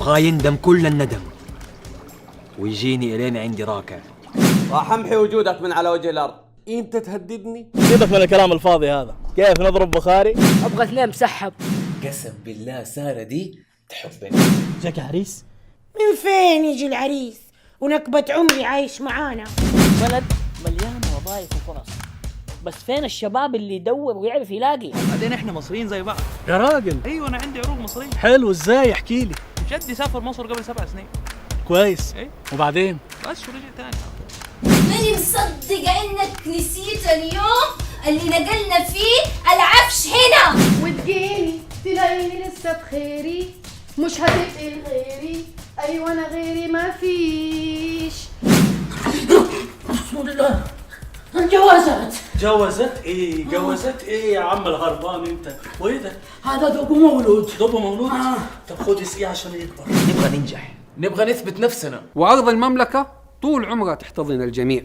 أبغى يندم كل الندم ويجيني إلين عندي راكع. راح امحي وجودك من على وجه الارض. انت تهددني؟ سيبك من الكلام الفاضي هذا. كيف نضرب بخاري؟ ابغى اثنين مسحب. قسم بالله سارة دي تحبني. جاك عريس؟ من فين يجي العريس ونكبة عمري عايش معانا؟ بلد مليان وظائف وفرص، بس فين الشباب اللي يدور ويعرف يلاقي؟ بعدين احنا مصريين زي بعض. يا راجل ايوه انا عندي عروق مصرية. حلو، ازاي؟ احكي لي. جدي سافر مصر قبل 7 سنين. كويس. ايه وبعدين؟ بس ورجع تاني. ماني مصدقة انك نسيت اليوم اللي نقلنا فيه العفش هنا. وتجيني تلاقيني لسه بخيري، مش هتبقي لغيري. ايوه انا غيري ما فيش. بسم الله. الجوازات جوزت ايه؟ جوزت ايه يا عم الهربان انت؟ وايه ده؟ هذا دوب مولود. دوبه مولود؟ طب خد اسقيه عشان يكبر. نبغى ننجح، نبغى نثبت نفسنا. وأرض المملكة طول عمرها تحتضن الجميع.